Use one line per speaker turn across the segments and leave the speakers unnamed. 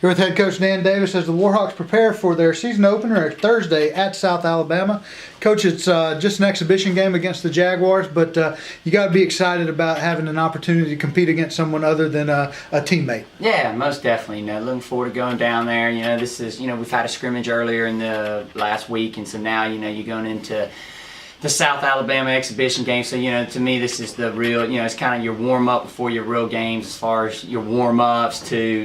Here with head coach Dan Davis as the Warhawks prepare for their season opener Thursday at South Alabama. Coach, it's just an exhibition game against the Jaguars, but you got to be excited about having an opportunity to compete against someone other than a teammate.
Yeah, most definitely. Looking forward to going down there. This is, we've had a scrimmage earlier in the last week, and so now, you're going into the South Alabama exhibition game. So, to me, this is the real, it's kind of your warm-up before your real games, as far as your warm-ups to,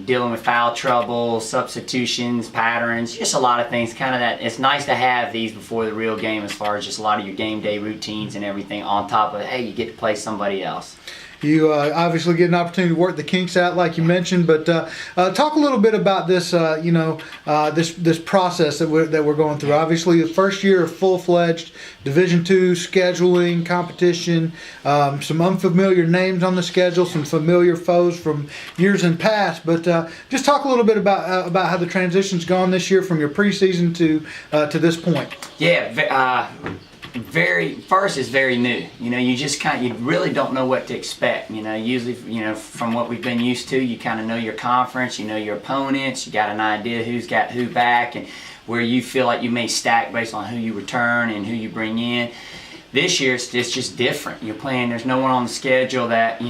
dealing with foul trouble, substitutions, patterns, just a lot of things. Kind of that, it's nice to have these before the real game, as far as just a lot of your game day routines and everything on top of, hey, you get to play somebody else.
You obviously get an opportunity to work the kinks out, like you mentioned, but talk a little bit about this, this process that we're going through. Obviously, the first year of full-fledged Division II scheduling, competition, some unfamiliar names on the schedule, some familiar foes from years in past. But just talk a little bit about how the transition's gone this year from your preseason to this point.
Yeah. First is very new. You just you really don't know what to expect. Usually, from what we've been used to, you kind of know your conference, you know your opponents, you got an idea who's got who back and where you feel like you may stack based on who you return and who you bring in. This year, it's just different. You're playing, there's no one on the schedule that,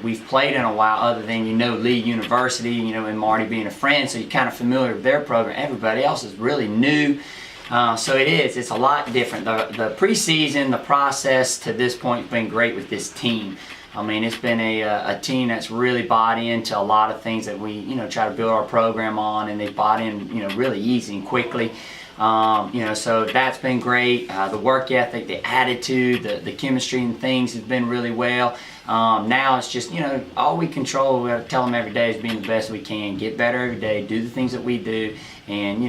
we've played in a while other than, Lee University, and Marty being a friend, so you're kind of familiar with their program. Everybody else is really new. So it's a lot different. The preseason, the process to this point has been great with this team. I mean, it's been a team that's really bought into a lot of things that we, try to build our program on, and they bought in, really easy and quickly. So that's been great. The work ethic, the attitude, the chemistry and things has been really well. Now it's just, all we control, we have to tell them every day, is being the best we can, get better every day, do the things that we do, and,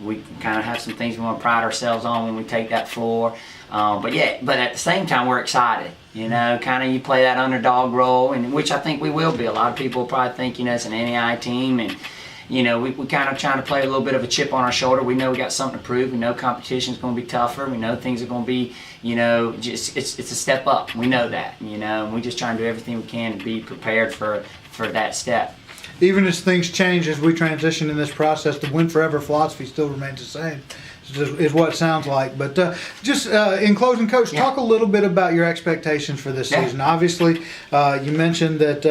we kind of have some things we want to pride ourselves on when we take that floor. But at the same time, we're excited. Kind of you play that underdog role, and which I think we will be. A lot of people probably think, it's an NAI team, and we kind of trying to play a little bit of a chip on our shoulder. We know we got something to prove. We know competition's going to be tougher. We know things are going to be, just it's a step up. We know that, and we just try and do everything we can to be prepared for that step.
Even as things change, as we transition in this process, the win forever philosophy still remains the same, is what it sounds like. But just in closing, Coach, talk a little bit about your expectations for this season. Obviously, you mentioned that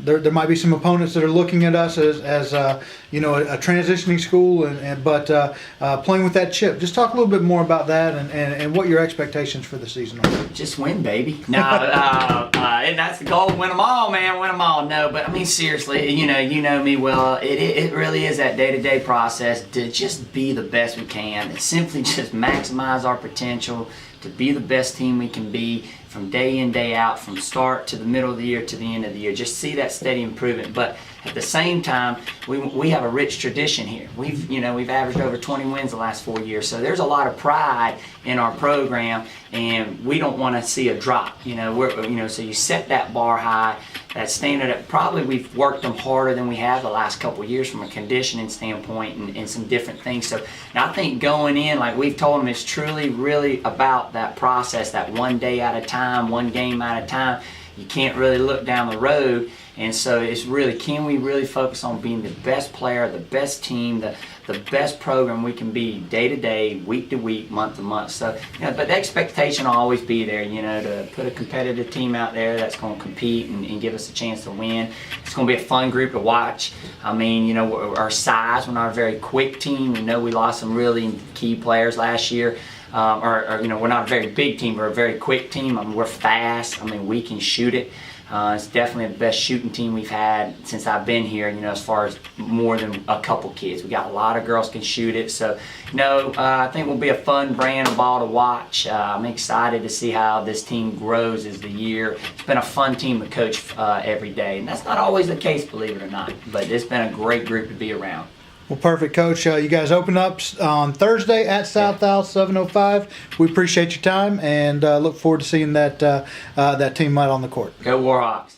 there might be some opponents that are looking at us as a transitioning school, but playing with that chip. Just talk a little bit more about that and what your expectations for the season are.
Just win, baby. No, and that's the goal. Win them all, man. Win them all. No, but I mean, seriously, you know me well. It really is that day-to-day process to just be the best we can and simply just maximize our potential to be the best team we can be from day in, day out, from start to the middle of the year to the end of the year. Just see that steady improvement. But at the same time, we have a rich tradition here. We've averaged over 20 wins the last 4 years. So there's a lot of pride in our program, and we don't want to see a drop. So you set that bar high, that standard that probably we've worked them harder than we have the last couple of years from a conditioning standpoint and some different things. So now I think going in, like we've told them, it's truly really about that process, that one day at a time, one game at a time. You can't really look down the road, and so it's really, can we really focus on being the best player, the best team, the best program we can be day to day, week to week, month to month. So, but the expectation will always be there, to put a competitive team out there that's going to compete and give us a chance to win. It's going to be a fun group to watch. I mean, our size, we're not a very quick team. We know we lost some really key players last year. We're not a very big team, we're a very quick team. I mean, we're fast. I mean, we can shoot it. It's definitely the best shooting team we've had since I've been here, as far as more than a couple kids. We got a lot of girls can shoot it. So, I think it will be a fun brand of ball to watch. I'm excited to see how this team grows as the year. It's been a fun team to coach every day. And that's not always the case, believe it or not. But it's been a great group to be around.
Well, perfect, Coach. You guys open up on Thursday at South Al 7:05. We appreciate your time and look forward to seeing that team out on the court.
Go Warhawks.